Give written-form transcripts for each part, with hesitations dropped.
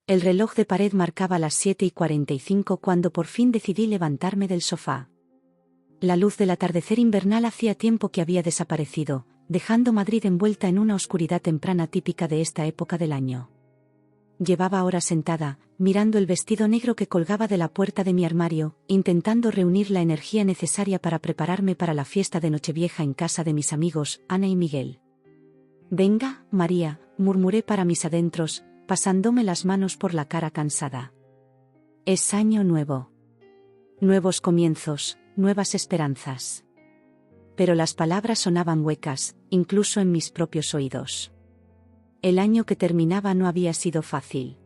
El reloj de pared marcaba las 7:45 cuando por fin decidí levantarme del sofá. La luz del atardecer invernal hacía tiempo que había desaparecido, dejando Madrid envuelta en una oscuridad temprana típica de esta época del año. Llevaba horas sentada, mirando el vestido negro que colgaba de la puerta de mi armario, intentando reunir la energía necesaria para prepararme para la fiesta de Nochevieja en casa de mis amigos, Ana y Miguel. «Venga, María», murmuré para mis adentros, pasándome las manos por la cara cansada. Es año nuevo. Nuevos comienzos, nuevas esperanzas. Pero las palabras sonaban huecas, incluso en mis propios oídos. El año que terminaba no había sido fácil.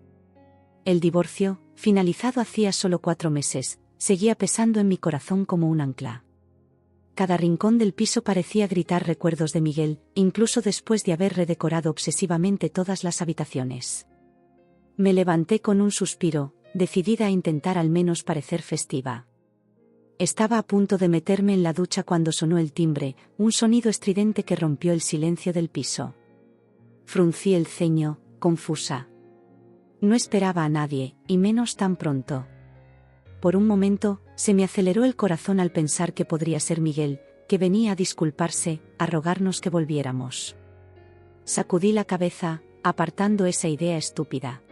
El divorcio, finalizado hacía solo 4 meses, seguía pesando en mi corazón como un ancla. Cada rincón del piso parecía gritar recuerdos de Miguel, incluso después de haber redecorado obsesivamente todas las habitaciones. Me levanté con un suspiro, decidida a intentar al menos parecer festiva. Estaba a punto de meterme en la ducha cuando sonó el timbre, un sonido estridente que rompió el silencio del piso. Fruncí el ceño, confusa. No esperaba a nadie, y menos tan pronto. Por un momento, se me aceleró el corazón al pensar que podría ser Miguel, que venía a disculparse, a rogarnos que volviéramos. Sacudí la cabeza, apartando esa idea estúpida.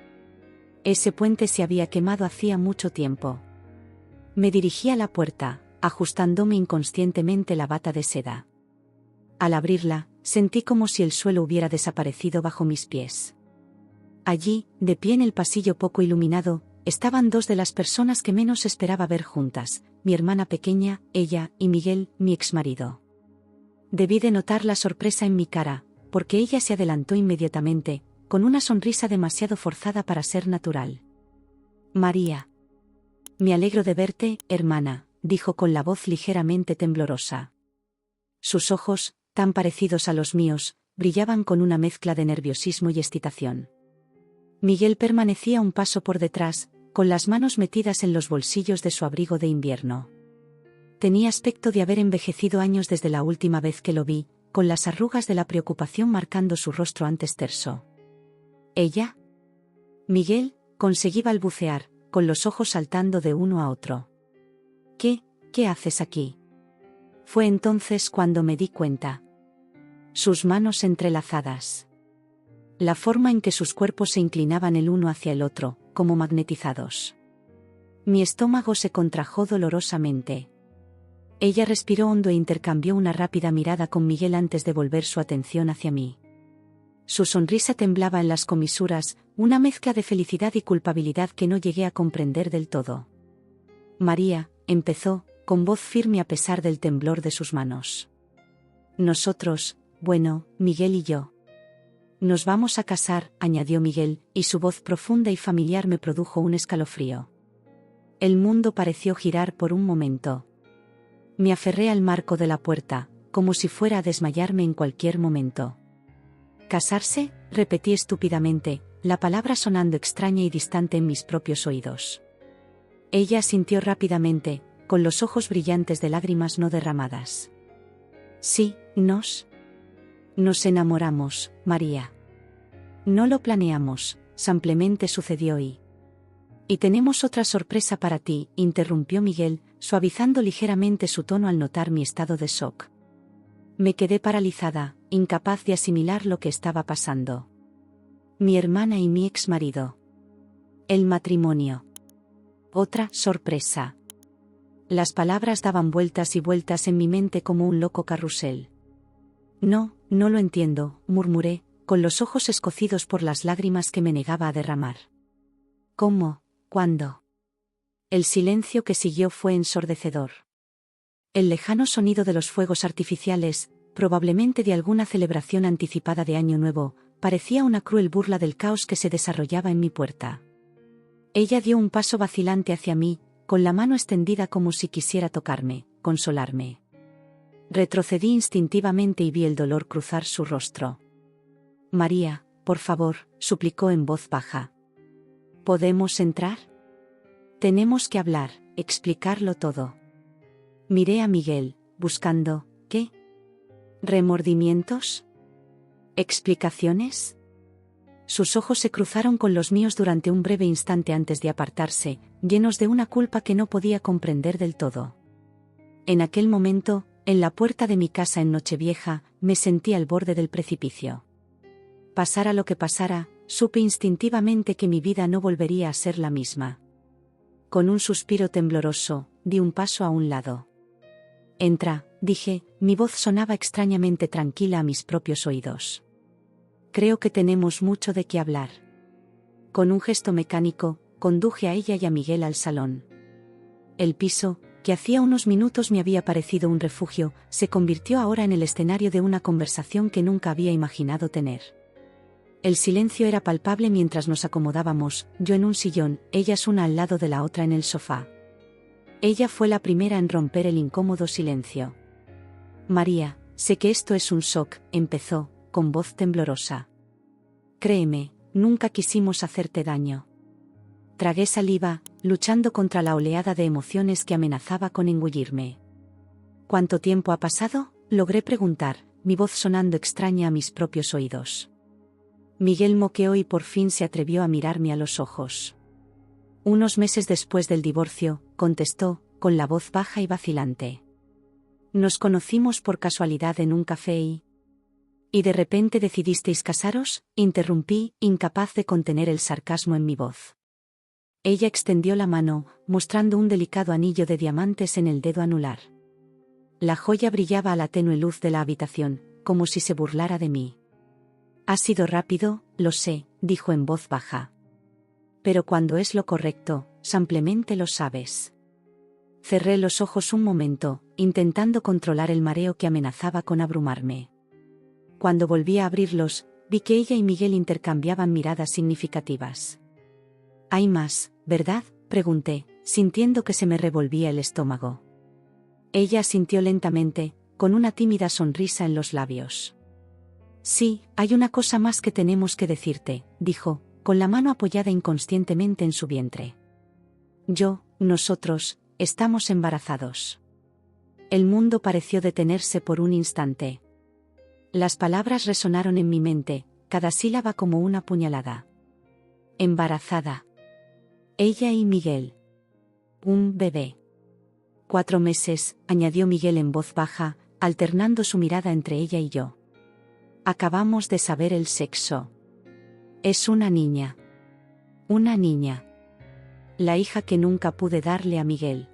Ese puente se había quemado hacía mucho tiempo. Me dirigí a la puerta, ajustándome inconscientemente la bata de seda. Al abrirla, sentí como si el suelo hubiera desaparecido bajo mis pies. Allí, de pie en el pasillo poco iluminado, estaban 2 de las personas que menos esperaba ver juntas, mi hermana pequeña, ella, y Miguel, mi exmarido. Debí de notar la sorpresa en mi cara, porque ella se adelantó inmediatamente, con una sonrisa demasiado forzada para ser natural. «María. Me alegro de verte, hermana», dijo con la voz ligeramente temblorosa. Sus ojos, tan parecidos a los míos, brillaban con una mezcla de nerviosismo y excitación. Miguel permanecía un paso por detrás, con las manos metidas en los bolsillos de su abrigo de invierno. Tenía aspecto de haber envejecido años desde la última vez que lo vi, con las arrugas de la preocupación marcando su rostro antes terso. ¿Ella? Miguel, conseguí balbucear, con los ojos saltando de uno a otro. ¿Qué haces aquí? Fue entonces cuando me di cuenta. Sus manos entrelazadas. La forma en que sus cuerpos se inclinaban el uno hacia el otro, como magnetizados. Mi estómago se contrajo dolorosamente. Ella respiró hondo e intercambió una rápida mirada con Miguel antes de volver su atención hacia mí. Su sonrisa temblaba en las comisuras, una mezcla de felicidad y culpabilidad que no llegué a comprender del todo. «María», empezó, con voz firme a pesar del temblor de sus manos. «Nosotros, bueno, Miguel y yo. Nos vamos a casar», añadió Miguel, y su voz profunda y familiar me produjo un escalofrío. El mundo pareció girar por un momento. Me aferré al marco de la puerta, como si fuera a desmayarme en cualquier momento. «¿Casarse?», repetí estúpidamente, la palabra sonando extraña y distante en mis propios oídos. Ella asintió rápidamente, con los ojos brillantes de lágrimas no derramadas. «Sí, nos enamoramos, María. No lo planeamos, simplemente sucedió y tenemos otra sorpresa para ti», interrumpió Miguel, suavizando ligeramente su tono al notar mi estado de shock. Me quedé paralizada, incapaz de asimilar lo que estaba pasando. Mi hermana y mi exmarido. El matrimonio. Otra sorpresa. Las palabras daban vueltas y vueltas en mi mente como un loco carrusel. No lo entiendo», murmuré, con los ojos escocidos por las lágrimas que me negaba a derramar. «¿Cómo? ¿Cuándo?». El silencio que siguió fue ensordecedor. El lejano sonido de los fuegos artificiales, probablemente de alguna celebración anticipada de Año Nuevo, parecía una cruel burla del caos que se desarrollaba en mi puerta. Ella dio un paso vacilante hacia mí, con la mano extendida como si quisiera tocarme, consolarme. Retrocedí instintivamente y vi el dolor cruzar su rostro. «María, por favor», suplicó en voz baja. «¿Podemos entrar? Tenemos que hablar, explicarlo todo». Miré a Miguel, buscando, ¿qué? ¿Remordimientos? ¿Explicaciones? Sus ojos se cruzaron con los míos durante un breve instante antes de apartarse, llenos de una culpa que no podía comprender del todo. En aquel momento, en la puerta de mi casa en Nochevieja, me sentí al borde del precipicio. Pasara lo que pasara, supe instintivamente que mi vida no volvería a ser la misma. Con un suspiro tembloroso, di un paso a un lado. «Entra», dije, mi voz sonaba extrañamente tranquila a mis propios oídos. «Creo que tenemos mucho de qué hablar». Con un gesto mecánico, conduje a ella y a Miguel al salón. El piso, que hacía unos minutos me había parecido un refugio, se convirtió ahora en el escenario de una conversación que nunca había imaginado tener. El silencio era palpable mientras nos acomodábamos, yo en un sillón, ellas una al lado de la otra en el sofá. Ella fue la primera en romper el incómodo silencio. «María, sé que esto es un shock», empezó, con voz temblorosa. «Créeme, nunca quisimos hacerte daño». Tragué saliva, luchando contra la oleada de emociones que amenazaba con engullirme. «¿Cuánto tiempo ha pasado?», logré preguntar, mi voz sonando extraña a mis propios oídos. Miguel moqueó y por fin se atrevió a mirarme a los ojos. «Unos meses después del divorcio», contestó, con la voz baja y vacilante. «Nos conocimos por casualidad en un café ¿Y de repente decidisteis casaros?», interrumpí, incapaz de contener el sarcasmo en mi voz. Ella extendió la mano, mostrando un delicado anillo de diamantes en el dedo anular. La joya brillaba a la tenue luz de la habitación, como si se burlara de mí. «Ha sido rápido, lo sé», dijo en voz baja. «Pero cuando es lo correcto, simplemente lo sabes». Cerré los ojos un momento, intentando controlar el mareo que amenazaba con abrumarme. Cuando volví a abrirlos, vi que ella y Miguel intercambiaban miradas significativas. «¿Hay más, verdad?», pregunté, sintiendo que se me revolvía el estómago. Ella asintió lentamente, con una tímida sonrisa en los labios. «Sí, hay una cosa más que tenemos que decirte», dijo, con la mano apoyada inconscientemente en su vientre. «Nosotros, estamos embarazados». El mundo pareció detenerse por un instante. Las palabras resonaron en mi mente, cada sílaba como una puñalada. «Embarazada. Ella y Miguel. Un bebé». 4 meses, añadió Miguel en voz baja, alternando su mirada entre ella y yo. «Acabamos de saber el sexo. Es una niña. Una niña. La hija que nunca pude darle a Miguel».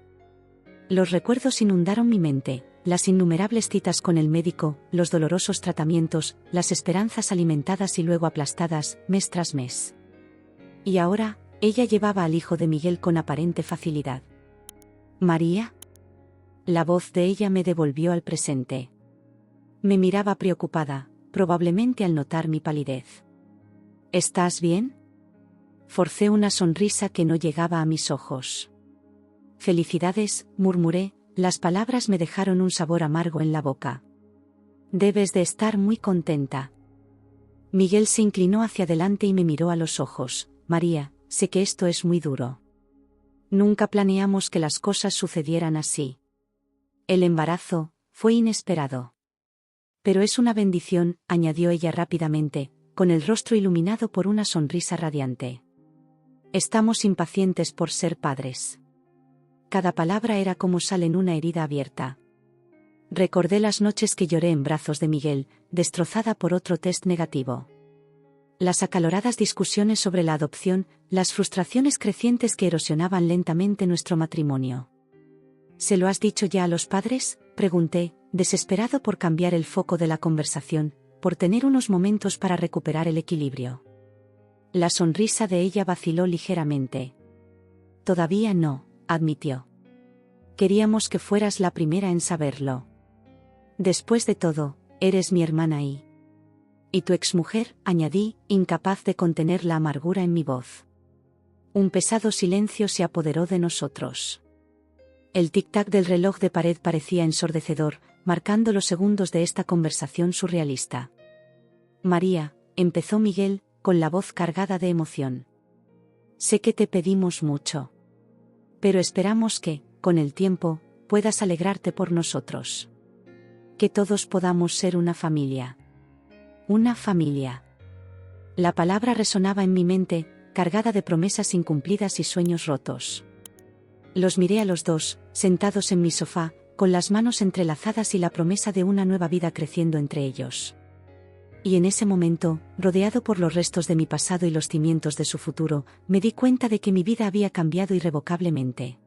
Los recuerdos inundaron mi mente, las innumerables citas con el médico, los dolorosos tratamientos, las esperanzas alimentadas y luego aplastadas, mes tras mes. Y ahora, ella llevaba al hijo de Miguel con aparente facilidad. «¿María?». La voz de ella me devolvió al presente. Me miraba preocupada, probablemente al notar mi palidez. «¿Estás bien?». Forcé una sonrisa que no llegaba a mis ojos. «Felicidades», murmuré, las palabras me dejaron un sabor amargo en la boca. «Debes de estar muy contenta». Miguel se inclinó hacia adelante y me miró a los ojos. «María, sé que esto es muy duro. Nunca planeamos que las cosas sucedieran así. El embarazo fue inesperado. Pero es una bendición», añadió ella rápidamente, con el rostro iluminado por una sonrisa radiante. «Estamos impacientes por ser padres». Cada palabra era como sal en una herida abierta. Recordé las noches que lloré en brazos de Miguel, destrozada por otro test negativo. Las acaloradas discusiones sobre la adopción, las frustraciones crecientes que erosionaban lentamente nuestro matrimonio. «¿Se lo has dicho ya a los padres?», pregunté, desesperado por cambiar el foco de la conversación, por tener unos momentos para recuperar el equilibrio. La sonrisa de ella vaciló ligeramente. «Todavía no», admitió. «Queríamos que fueras la primera en saberlo. Después de todo, eres mi hermana y tu exmujer», añadí, incapaz de contener la amargura en mi voz. Un pesado silencio se apoderó de nosotros. El tic-tac del reloj de pared parecía ensordecedor, marcando los segundos de esta conversación surrealista. «María», empezó Miguel, con la voz cargada de emoción. «Sé que te pedimos mucho. Pero esperamos que, con el tiempo, puedas alegrarte por nosotros. Que todos podamos ser una familia. Una familia». La palabra resonaba en mi mente, cargada de promesas incumplidas y sueños rotos. Los miré a los dos, sentados en mi sofá, con las manos entrelazadas y la promesa de una nueva vida creciendo entre ellos. Y en ese momento, rodeado por los restos de mi pasado y los cimientos de su futuro, me di cuenta de que mi vida había cambiado irrevocablemente.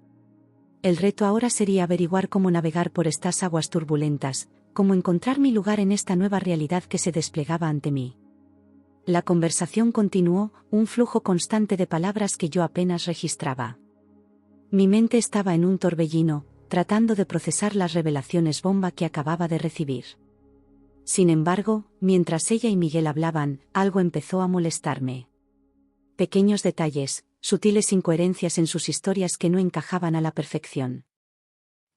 El reto ahora sería averiguar cómo navegar por estas aguas turbulentas, cómo encontrar mi lugar en esta nueva realidad que se desplegaba ante mí. La conversación continuó, un flujo constante de palabras que yo apenas registraba. Mi mente estaba en un torbellino, tratando de procesar las revelaciones bomba que acababa de recibir. Sin embargo, mientras ella y Miguel hablaban, algo empezó a molestarme. Pequeños detalles, sutiles incoherencias en sus historias que no encajaban a la perfección.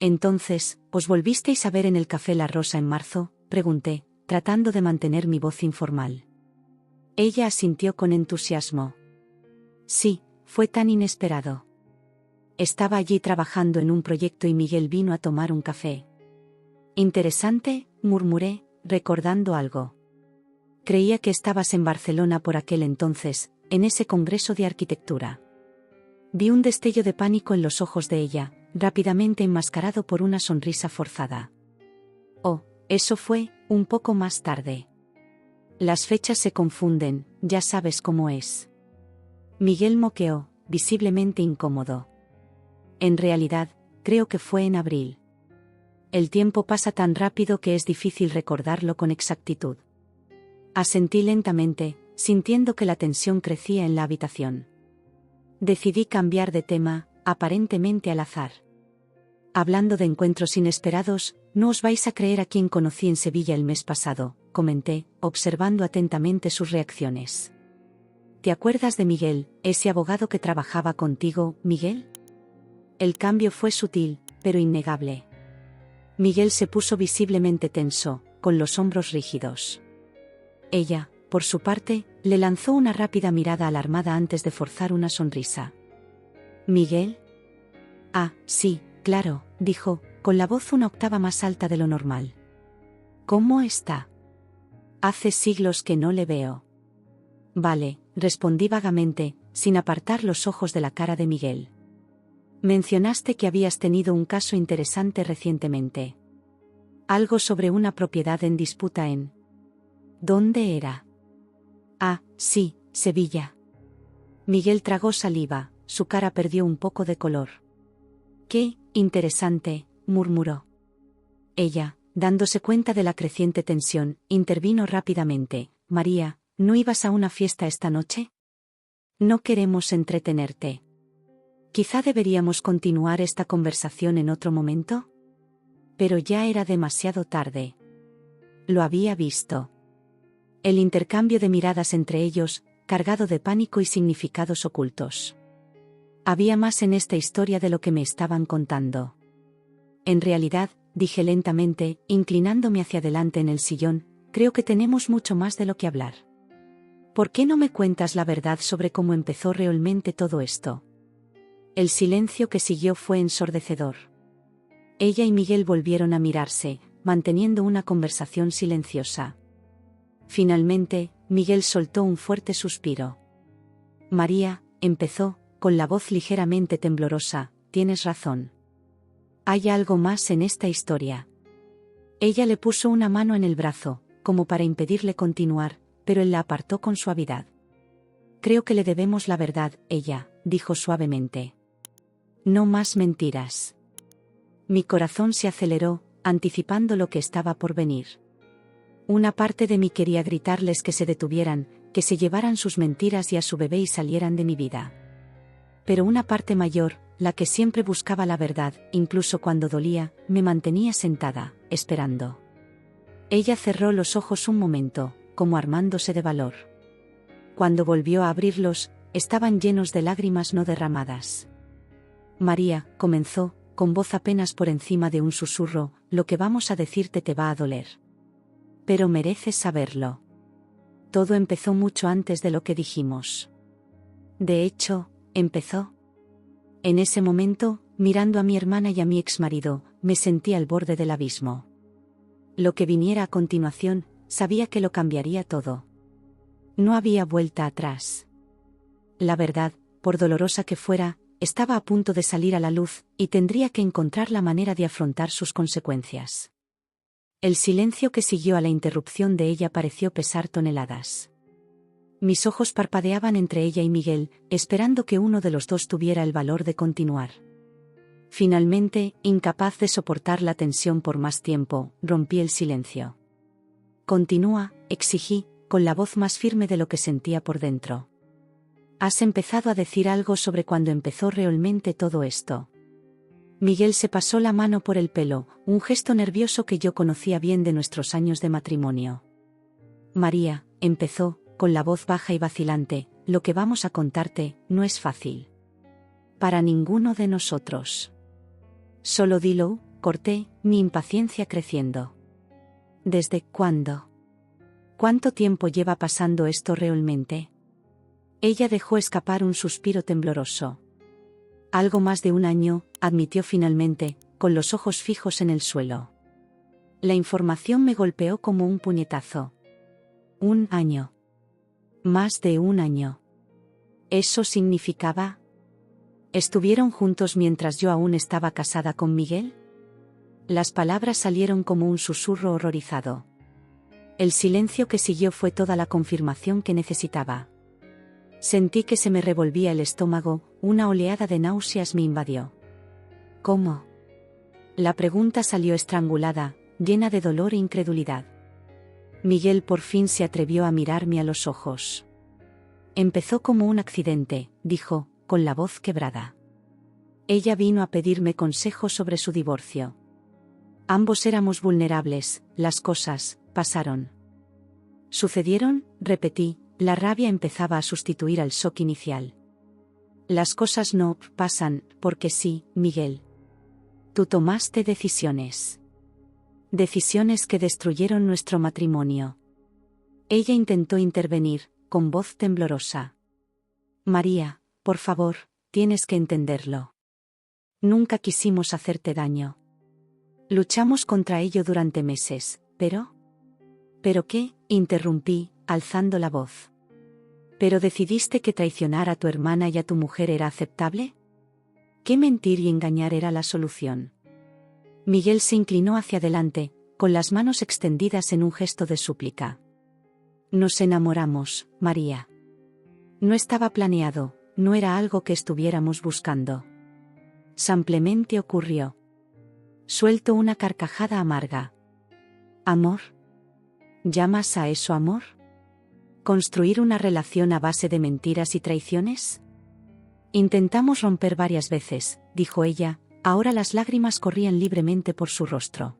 Entonces, ¿os volvisteis a ver en el Café La Rosa en marzo?, pregunté, tratando de mantener mi voz informal. Ella asintió con entusiasmo. Sí, fue tan inesperado. Estaba allí trabajando en un proyecto y Miguel vino a tomar un café. Interesante, murmuré, recordando algo. Creía que estabas en Barcelona por aquel entonces, en ese congreso de arquitectura. Vi un destello de pánico en los ojos de ella, rápidamente enmascarado por una sonrisa forzada. Oh, eso fue, un poco más tarde. Las fechas se confunden, ya sabes cómo es. Miguel moqueó, visiblemente incómodo. En realidad, creo que fue en abril. El tiempo pasa tan rápido que es difícil recordarlo con exactitud. Asentí lentamente, sintiendo que la tensión crecía en la habitación. Decidí cambiar de tema, aparentemente al azar. Hablando de encuentros inesperados, no os vais a creer a quien conocí en Sevilla el mes pasado, comenté, observando atentamente sus reacciones. ¿Te acuerdas de Miguel, ese abogado que trabajaba contigo, Miguel? El cambio fue sutil, pero innegable. Miguel se puso visiblemente tenso, con los hombros rígidos. Ella, por su parte, le lanzó una rápida mirada alarmada antes de forzar una sonrisa. ¿Miguel? Ah, sí, claro, dijo, con la voz una octava más alta de lo normal. ¿Cómo está? Hace siglos que no le veo. Vale, respondí vagamente, sin apartar los ojos de la cara de Miguel. Mencionaste que habías tenido un caso interesante recientemente. Algo sobre una propiedad en disputa en... ¿Dónde era? Ah, sí, Sevilla. Miguel tragó saliva, su cara perdió un poco de color. Qué interesante, murmuró. Ella, dándose cuenta de la creciente tensión, intervino rápidamente. María, ¿no ibas a una fiesta esta noche? No queremos entretenerte. Quizá deberíamos continuar esta conversación en otro momento. Pero ya era demasiado tarde. Lo había visto. El intercambio de miradas entre ellos, cargado de pánico y significados ocultos. Había más en esta historia de lo que me estaban contando. En realidad, dije lentamente, inclinándome hacia adelante en el sillón, creo que tenemos mucho más de lo que hablar. ¿Por qué no me cuentas la verdad sobre cómo empezó realmente todo esto? El silencio que siguió fue ensordecedor. Ella y Miguel volvieron a mirarse, manteniendo una conversación silenciosa. Finalmente, Miguel soltó un fuerte suspiro. María, empezó, con la voz ligeramente temblorosa, tienes razón. Hay algo más en esta historia. Ella le puso una mano en el brazo, como para impedirle continuar, pero él la apartó con suavidad. Creo que le debemos la verdad, ella, dijo suavemente. No más mentiras. Mi corazón se aceleró, anticipando lo que estaba por venir. Una parte de mí quería gritarles que se detuvieran, que se llevaran sus mentiras y a su bebé y salieran de mi vida. Pero una parte mayor, la que siempre buscaba la verdad, incluso cuando dolía, me mantenía sentada, esperando. Ella cerró los ojos un momento, como armándose de valor. Cuando volvió a abrirlos, estaban llenos de lágrimas no derramadas. María, comenzó, con voz apenas por encima de un susurro, lo que vamos a decirte te va a doler. Pero mereces saberlo. Todo empezó mucho antes de lo que dijimos. De hecho, empezó. En ese momento, mirando a mi hermana y a mi exmarido, me sentí al borde del abismo. Lo que viniera a continuación, sabía que lo cambiaría todo. No había vuelta atrás. La verdad, por dolorosa que fuera, estaba a punto de salir a la luz, y tendría que encontrar la manera de afrontar sus consecuencias. El silencio que siguió a la interrupción de ella pareció pesar toneladas. Mis ojos parpadeaban entre ella y Miguel, esperando que uno de los dos tuviera el valor de continuar. Finalmente, incapaz de soportar la tensión por más tiempo, rompí el silencio. «Continúa», exigí, con la voz más firme de lo que sentía por dentro. «Has empezado a decir algo sobre cuándo empezó realmente todo esto». Miguel se pasó la mano por el pelo, un gesto nervioso que yo conocía bien de nuestros años de matrimonio. «María», empezó, con la voz baja y vacilante, «lo que vamos a contarte no es fácil. Para ninguno de nosotros». «Solo dilo», corté, mi impaciencia creciendo. «¿Desde cuándo? ¿Cuánto tiempo lleva pasando esto realmente?» Ella dejó escapar un suspiro tembloroso. «Algo más de un año», admitió finalmente, con los ojos fijos en el suelo. La información me golpeó como un puñetazo. «Un año. Más de un año. ¿Eso significaba? ¿Estuvieron juntos mientras yo aún estaba casada con Miguel?» Las palabras salieron como un susurro horrorizado. El silencio que siguió fue toda la confirmación que necesitaba. Sentí que se me revolvía el estómago, una oleada de náuseas me invadió. «¿Cómo?» La pregunta salió estrangulada, llena de dolor e incredulidad. Miguel por fin se atrevió a mirarme a los ojos. «Empezó como un accidente», dijo, con la voz quebrada. «Ella vino a pedirme consejo sobre su divorcio. Ambos éramos vulnerables, las cosas pasaron». «¿Sucedieron?», repetí, la rabia empezaba a sustituir al shock inicial. «Las cosas no pasan, porque sí, Miguel. Tú tomaste decisiones. Decisiones que destruyeron nuestro matrimonio». Ella intentó intervenir, con voz temblorosa. «María, por favor, tienes que entenderlo. Nunca quisimos hacerte daño. Luchamos contra ello durante meses, pero...» «¿Pero qué?», interrumpí, alzando la voz. «¿Pero decidiste que traicionar a tu hermana y a tu mujer era aceptable? ¿Qué mentir y engañar era la solución?». Miguel se inclinó hacia adelante, con las manos extendidas en un gesto de súplica. «Nos enamoramos, María. No estaba planeado, no era algo que estuviéramos buscando. Simplemente ocurrió». Suelto una carcajada amarga. «¿Amor? ¿Llamas a eso amor? ¿Construir una relación a base de mentiras y traiciones?». «Intentamos romper varias veces», dijo ella, ahora las lágrimas corrían libremente por su rostro.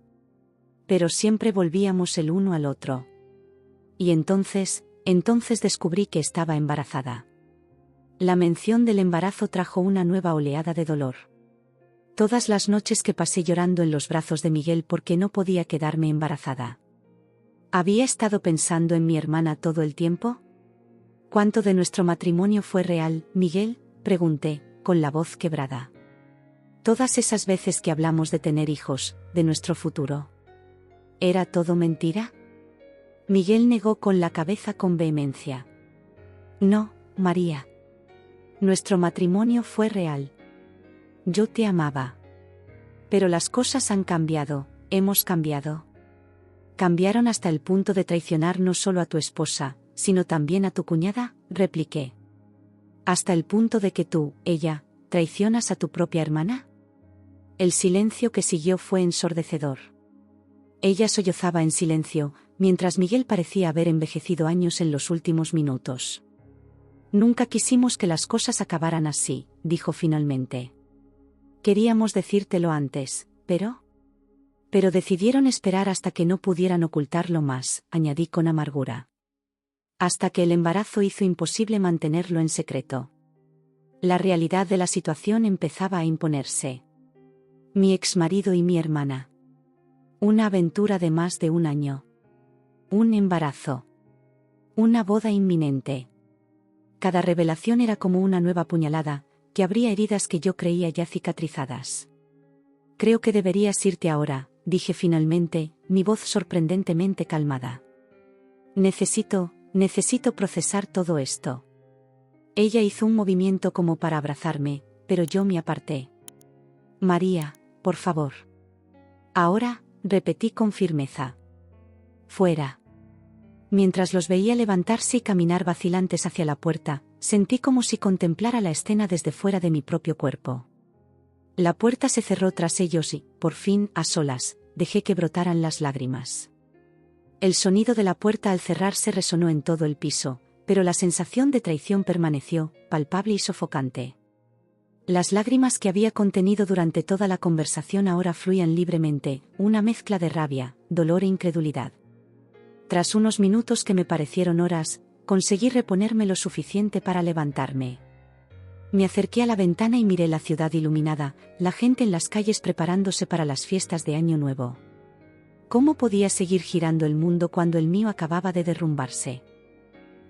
«Pero siempre volvíamos el uno al otro. Y entonces descubrí que estaba embarazada». La mención del embarazo trajo una nueva oleada de dolor. Todas las noches que pasé llorando en los brazos de Miguel porque no podía quedarme embarazada. ¿Había estado pensando en mi hermana todo el tiempo? «¿Cuánto de nuestro matrimonio fue real, Miguel?», pregunté, con la voz quebrada. «Todas esas veces que hablamos de tener hijos, de nuestro futuro. ¿Era todo mentira?». Miguel negó con la cabeza con vehemencia. «No, María. Nuestro matrimonio fue real. Yo te amaba. Pero las cosas han cambiado, hemos cambiado». «¿Cambiaron hasta el punto de traicionar no solo a tu esposa, sino también a tu cuñada?», repliqué. «¿Hasta el punto de que tú, ella, traicionas a tu propia hermana?». El silencio que siguió fue ensordecedor. Ella sollozaba en silencio, mientras Miguel parecía haber envejecido años en los últimos minutos. «Nunca quisimos que las cosas acabaran así», dijo finalmente. «Queríamos decírtelo antes, pero decidieron esperar hasta que no pudieran ocultarlo más», añadí con amargura. «Hasta que el embarazo hizo imposible mantenerlo en secreto. La realidad de la situación empezaba a imponerse. Mi exmarido y mi hermana. Una aventura de más de un año. Un embarazo. Una boda inminente. Cada revelación era como una nueva puñalada, que abría heridas que yo creía ya cicatrizadas. «Creo que deberías irte ahora», dije finalmente, mi voz sorprendentemente calmada. Necesito Necesito procesar todo esto. Ella hizo un movimiento como para abrazarme, pero yo me aparté. María, por favor. Ahora, repetí con firmeza. Fuera. Mientras los veía levantarse y caminar vacilantes hacia la puerta, sentí como si contemplara la escena desde fuera de mi propio cuerpo. La puerta se cerró tras ellos y, por fin, a solas, dejé que brotaran las lágrimas. El sonido de la puerta al cerrarse resonó en todo el piso, pero la sensación de traición permaneció, palpable y sofocante. Las lágrimas que había contenido durante toda la conversación ahora fluían libremente, una mezcla de rabia, dolor e incredulidad. Tras unos minutos que me parecieron horas, conseguí reponerme lo suficiente para levantarme. Me acerqué a la ventana y miré la ciudad iluminada, la gente en las calles preparándose para las fiestas de Año Nuevo. ¿Cómo podía seguir girando el mundo cuando el mío acababa de derrumbarse?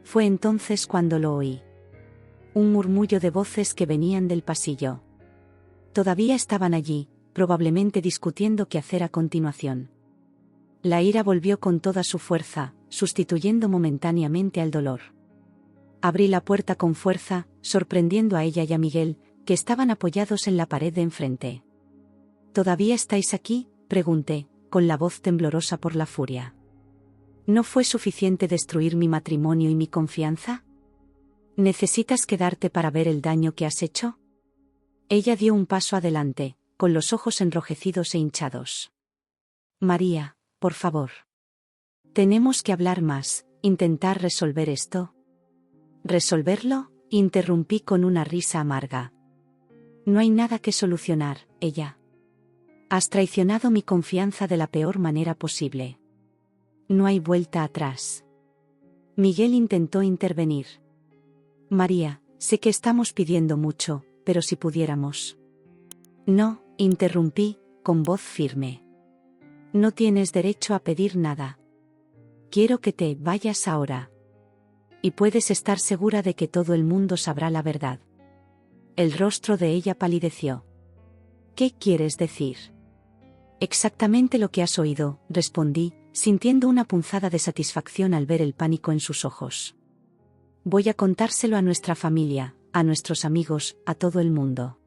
Fue entonces cuando lo oí. Un murmullo de voces que venían del pasillo. Todavía estaban allí, probablemente discutiendo qué hacer a continuación. La ira volvió con toda su fuerza, sustituyendo momentáneamente al dolor. Abrí la puerta con fuerza, sorprendiendo a ella y a Miguel, que estaban apoyados en la pared de enfrente. ¿Todavía estáis aquí?, pregunté, con la voz temblorosa por la furia. ¿No fue suficiente destruir mi matrimonio y mi confianza? ¿Necesitas quedarte para ver el daño que has hecho? Ella dio un paso adelante, con los ojos enrojecidos e hinchados. María, por favor. Tenemos que hablar más, intentar resolver esto. ¿Resolverlo?, interrumpí con una risa amarga. No hay nada que solucionar, ella. Has traicionado mi confianza de la peor manera posible. No hay vuelta atrás. Miguel intentó intervenir. María, sé que estamos pidiendo mucho, pero si pudiéramos. No, interrumpí, con voz firme. No tienes derecho a pedir nada. Quiero que te vayas ahora. Y puedes estar segura de que todo el mundo sabrá la verdad. El rostro de ella palideció. ¿Qué quieres decir? Exactamente lo que has oído, respondí, sintiendo una punzada de satisfacción al ver el pánico en sus ojos. Voy a contárselo a nuestra familia, a nuestros amigos, a todo el mundo.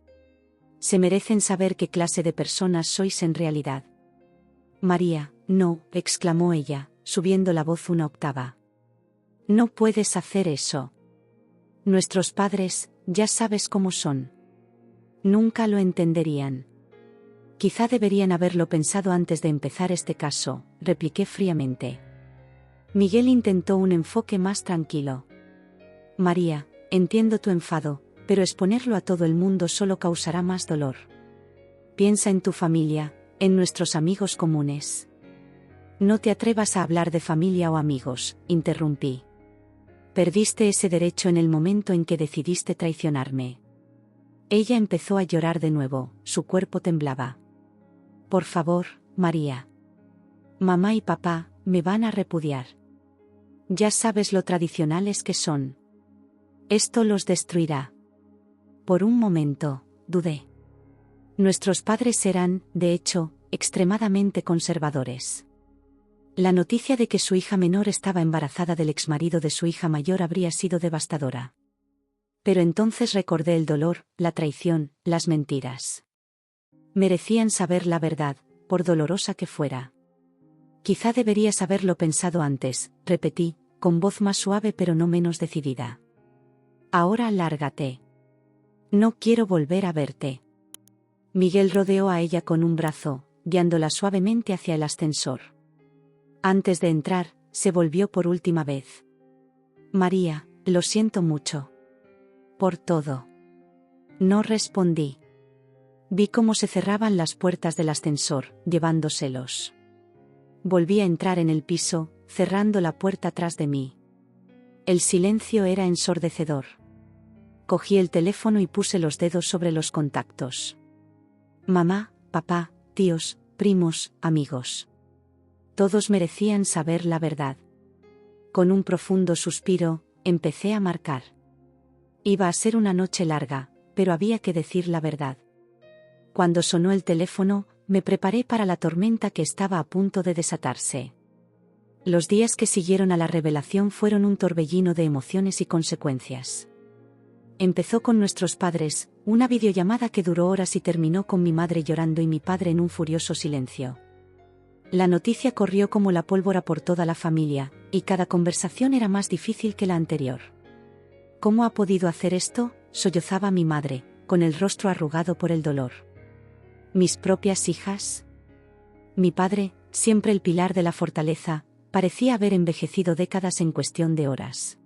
Se merecen saber qué clase de personas sois en realidad. María, no, exclamó ella, subiendo la voz una octava. No puedes hacer eso. Nuestros padres, ya sabes cómo son. Nunca lo entenderían. Quizá deberían haberlo pensado antes de empezar este caso, repliqué fríamente. Miguel intentó un enfoque más tranquilo. María, entiendo tu enfado, pero exponerlo a todo el mundo solo causará más dolor. Piensa en tu familia, en nuestros amigos comunes. No te atrevas a hablar de familia o amigos, interrumpí. Perdiste ese derecho en el momento en que decidiste traicionarme. Ella empezó a llorar de nuevo, su cuerpo temblaba. Por favor, María. Mamá y papá me van a repudiar. Ya sabes lo tradicionales que son. Esto los destruirá. Por un momento, dudé. Nuestros padres eran, de hecho, extremadamente conservadores. La noticia de que su hija menor estaba embarazada del exmarido de su hija mayor habría sido devastadora. Pero entonces recordé el dolor, la traición, las mentiras. Merecían saber la verdad, por dolorosa que fuera. Quizá deberías haberlo pensado antes, repetí, con voz más suave pero no menos decidida. Ahora lárgate. No quiero volver a verte. Miguel rodeó a ella con un brazo, guiándola suavemente hacia el ascensor. Antes de entrar, se volvió por última vez. María, lo siento mucho. Por todo. No respondí. Vi cómo se cerraban las puertas del ascensor, llevándoselos. Volví a entrar en el piso, cerrando la puerta tras de mí. El silencio era ensordecedor. Cogí el teléfono y puse los dedos sobre los contactos. Mamá, papá, tíos, primos, amigos. Todos merecían saber la verdad. Con un profundo suspiro, empecé a marcar. Iba a ser una noche larga, pero había que decir la verdad. Cuando sonó el teléfono, me preparé para la tormenta que estaba a punto de desatarse. Los días que siguieron a la revelación fueron un torbellino de emociones y consecuencias. Empezó con nuestros padres, una videollamada que duró horas y terminó con mi madre llorando y mi padre en un furioso silencio. La noticia corrió como la pólvora por toda la familia, y cada conversación era más difícil que la anterior. ¿Cómo ha podido hacer esto?, sollozaba mi madre, con el rostro arrugado por el dolor. ¿Mis propias hijas? Mi padre, siempre el pilar de la fortaleza, parecía haber envejecido décadas en cuestión de horas.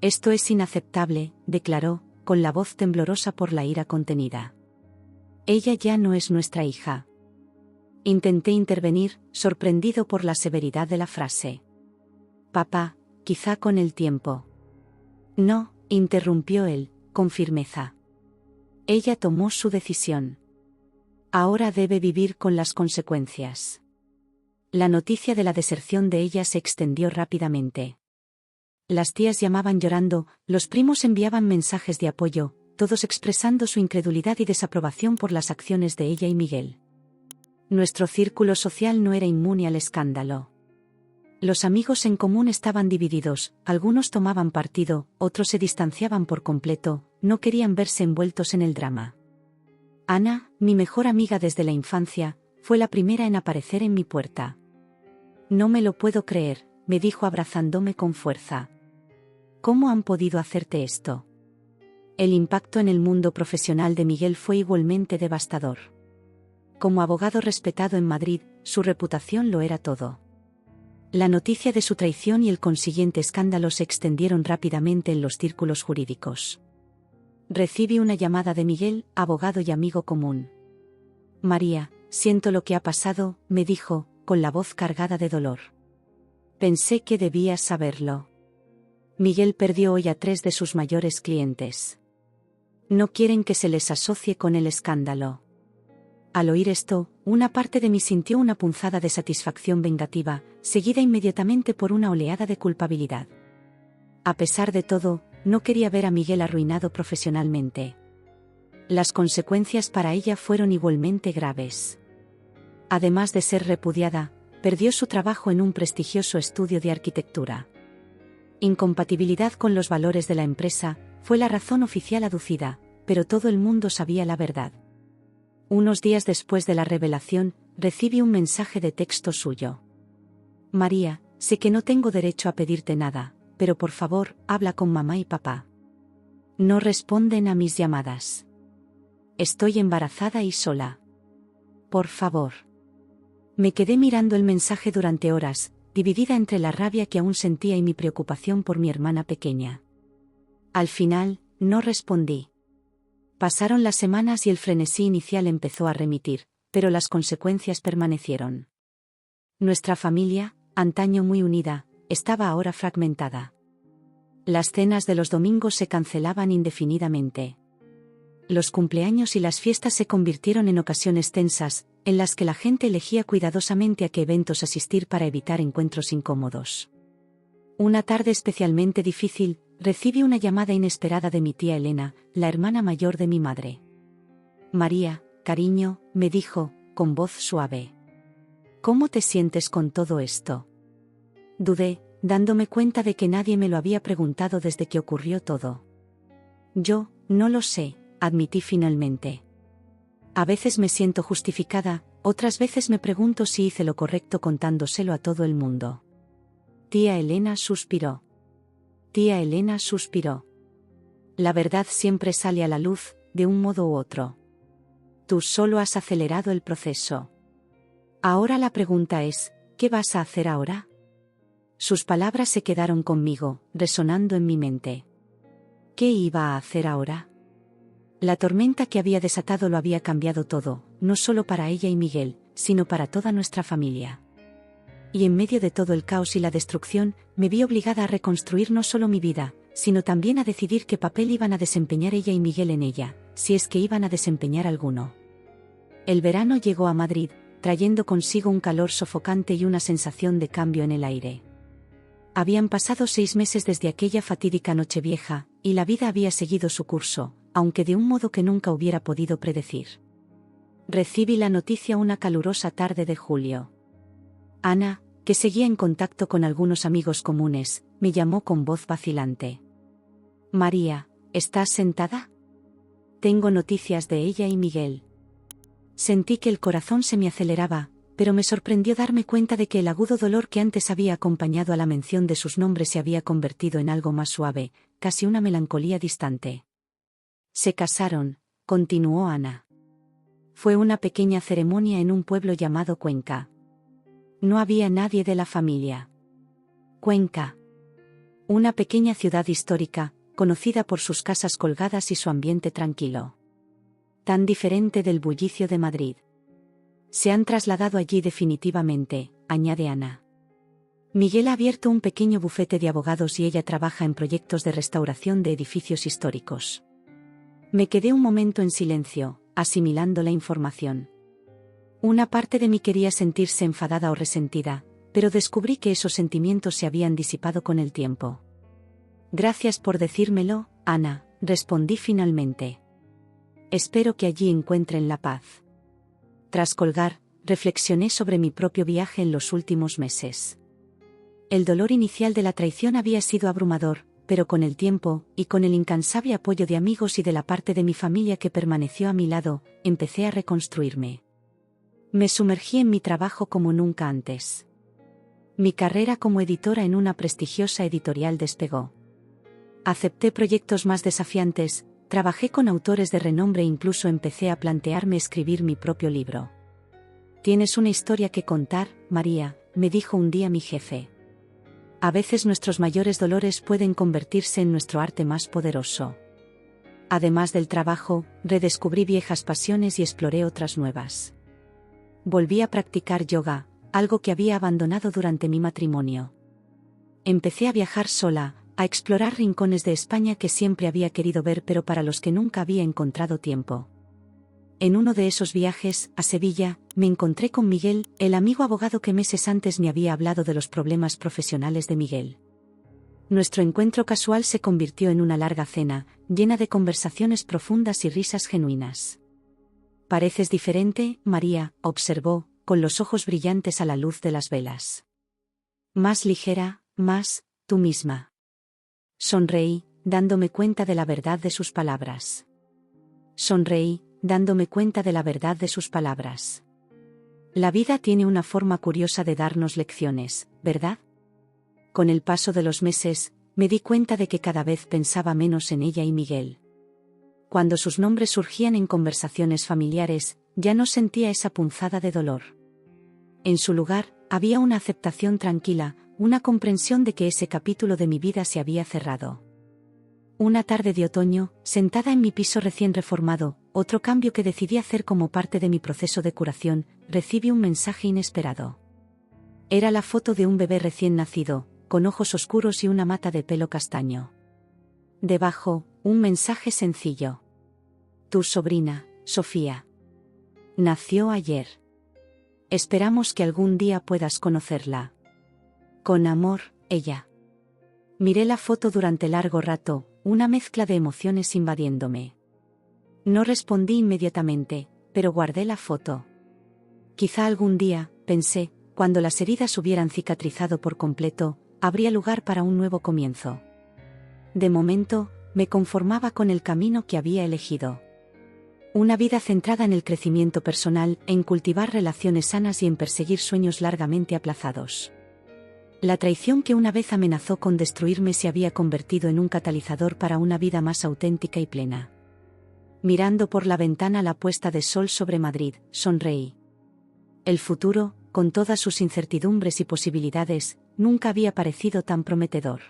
Esto es inaceptable, declaró, con la voz temblorosa por la ira contenida. Ella ya no es nuestra hija. Intenté intervenir, sorprendido por la severidad de la frase. Papá, quizá con el tiempo. No, interrumpió él, con firmeza. Ella tomó su decisión. Ahora debe vivir con las consecuencias. La noticia de la deserción de ella se extendió rápidamente. Las tías llamaban llorando, los primos enviaban mensajes de apoyo, todos expresando su incredulidad y desaprobación por las acciones de ella y Miguel. Nuestro círculo social no era inmune al escándalo. Los amigos en común estaban divididos, algunos tomaban partido, otros se distanciaban por completo, no querían verse envueltos en el drama. Ana, mi mejor amiga desde la infancia, fue la primera en aparecer en mi puerta. No me lo puedo creer, me dijo abrazándome con fuerza. ¿Cómo han podido hacerte esto? El impacto en el mundo profesional de Miguel fue igualmente devastador. Como abogado respetado en Madrid, su reputación lo era todo. La noticia de su traición y el consiguiente escándalo se extendieron rápidamente en los círculos jurídicos. Recibí una llamada de Miguel, abogado y amigo común. María, siento lo que ha pasado, me dijo, con la voz cargada de dolor. Pensé que debías saberlo. Miguel perdió hoy a 3 de sus mayores clientes. No quieren que se les asocie con el escándalo. Al oír esto, una parte de mí sintió una punzada de satisfacción vengativa, seguida inmediatamente por una oleada de culpabilidad. A pesar de todo, no quería ver a Miguel arruinado profesionalmente. Las consecuencias para ella fueron igualmente graves. Además de ser repudiada, perdió su trabajo en un prestigioso estudio de arquitectura. Incompatibilidad con los valores de la empresa fue la razón oficial aducida, pero todo el mundo sabía la verdad. Unos días después de la revelación, recibí un mensaje de texto suyo. María, sé que no tengo derecho a pedirte nada, pero por favor, habla con mamá y papá. No responden a mis llamadas. Estoy embarazada y sola. Por favor. Me quedé mirando el mensaje durante horas, dividida entre la rabia que aún sentía y mi preocupación por mi hermana pequeña. Al final, no respondí. Pasaron las semanas y el frenesí inicial empezó a remitir, pero las consecuencias permanecieron. Nuestra familia, antaño muy unida, estaba ahora fragmentada. Las cenas de los domingos se cancelaban indefinidamente. Los cumpleaños y las fiestas se convirtieron en ocasiones tensas, en las que la gente elegía cuidadosamente a qué eventos asistir para evitar encuentros incómodos. Una tarde especialmente difícil, recibí una llamada inesperada de mi tía Elena, la hermana mayor de mi madre. María, cariño, me dijo, con voz suave. ¿Cómo te sientes con todo esto? Dudé, dándome cuenta de que nadie me lo había preguntado desde que ocurrió todo. Yo, no lo sé, admití finalmente. A veces me siento justificada, otras veces me pregunto si hice lo correcto contándoselo a todo el mundo. Tía Elena suspiró. Tía Elena suspiró. La verdad siempre sale a la luz, de un modo u otro. Tú solo has acelerado el proceso. Ahora la pregunta es, ¿qué vas a hacer ahora? Sus palabras se quedaron conmigo, resonando en mi mente. ¿Qué iba a hacer ahora? La tormenta que había desatado lo había cambiado todo, no solo para ella y Miguel, sino para toda nuestra familia. Y en medio de todo el caos y la destrucción, me vi obligada a reconstruir no solo mi vida, sino también a decidir qué papel iban a desempeñar ella y Miguel en ella, si es que iban a desempeñar alguno. El verano llegó a Madrid, trayendo consigo un calor sofocante y una sensación de cambio en el aire. Habían pasado 6 meses desde aquella fatídica Nochevieja, y la vida había seguido su curso, aunque de un modo que nunca hubiera podido predecir. Recibí la noticia una calurosa tarde de julio. Ana, que seguía en contacto con algunos amigos comunes, me llamó con voz vacilante. María, ¿estás sentada? Tengo noticias de ella y Miguel. Sentí que el corazón se me aceleraba, pero me sorprendió darme cuenta de que el agudo dolor que antes había acompañado a la mención de sus nombres se había convertido en algo más suave, casi una melancolía distante. Se casaron, continuó Ana. Fue una pequeña ceremonia en un pueblo llamado Cuenca. No había nadie de la familia. Cuenca. Una pequeña ciudad histórica, conocida por sus casas colgadas y su ambiente tranquilo. Tan diferente del bullicio de Madrid. Se han trasladado allí definitivamente, añade Ana. Miguel ha abierto un pequeño bufete de abogados y ella trabaja en proyectos de restauración de edificios históricos. Me quedé un momento en silencio, asimilando la información. Una parte de mí quería sentirse enfadada o resentida, pero descubrí que esos sentimientos se habían disipado con el tiempo. Gracias por decírmelo, Ana, respondí finalmente. Espero que allí encuentren la paz. Tras colgar, reflexioné sobre mi propio viaje en los últimos meses. El dolor inicial de la traición había sido abrumador, pero con el tiempo, y con el incansable apoyo de amigos y de la parte de mi familia que permaneció a mi lado, empecé a reconstruirme. Me sumergí en mi trabajo como nunca antes. Mi carrera como editora en una prestigiosa editorial despegó. Acepté proyectos más desafiantes, trabajé con autores de renombre e incluso empecé a plantearme escribir mi propio libro. Tienes una historia que contar, María, me dijo un día mi jefe. A veces nuestros mayores dolores pueden convertirse en nuestro arte más poderoso. Además del trabajo, redescubrí viejas pasiones y exploré otras nuevas. Volví a practicar yoga, algo que había abandonado durante mi matrimonio. Empecé a viajar sola, a explorar rincones de España que siempre había querido ver pero para los que nunca había encontrado tiempo. En uno de esos viajes, a Sevilla, me encontré con Miguel, el amigo abogado que meses antes me había hablado de los problemas profesionales de Miguel. Nuestro encuentro casual se convirtió en una larga cena, llena de conversaciones profundas y risas genuinas. Pareces diferente, María, observó, con los ojos brillantes a la luz de las velas. Más ligera, más, tú misma. Sonreí, dándome cuenta de la verdad de sus palabras. Sonreí, dándome cuenta de la verdad de sus palabras. La vida tiene una forma curiosa de darnos lecciones, ¿verdad? Con el paso de los meses, me di cuenta de que cada vez pensaba menos en ella y Miguel. Cuando sus nombres surgían en conversaciones familiares, ya no sentía esa punzada de dolor. En su lugar, había una aceptación tranquila, una comprensión de que ese capítulo de mi vida se había cerrado. Una tarde de otoño, sentada en mi piso recién reformado, otro cambio que decidí hacer como parte de mi proceso de curación, recibí un mensaje inesperado. Era la foto de un bebé recién nacido, con ojos oscuros y una mata de pelo castaño. Debajo, un mensaje sencillo. Tu sobrina, Sofía. Nació ayer. Esperamos que algún día puedas conocerla. Con amor, ella. Miré la foto durante largo rato, una mezcla de emociones invadiéndome. No respondí inmediatamente, pero guardé la foto. Quizá algún día, pensé, cuando las heridas hubieran cicatrizado por completo, habría lugar para un nuevo comienzo. De momento, me conformaba con el camino que había elegido. Una vida centrada en el crecimiento personal, en cultivar relaciones sanas y en perseguir sueños largamente aplazados. La traición que una vez amenazó con destruirme se había convertido en un catalizador para una vida más auténtica y plena. Mirando por la ventana la puesta de sol sobre Madrid, sonreí. El futuro, con todas sus incertidumbres y posibilidades, nunca había parecido tan prometedor.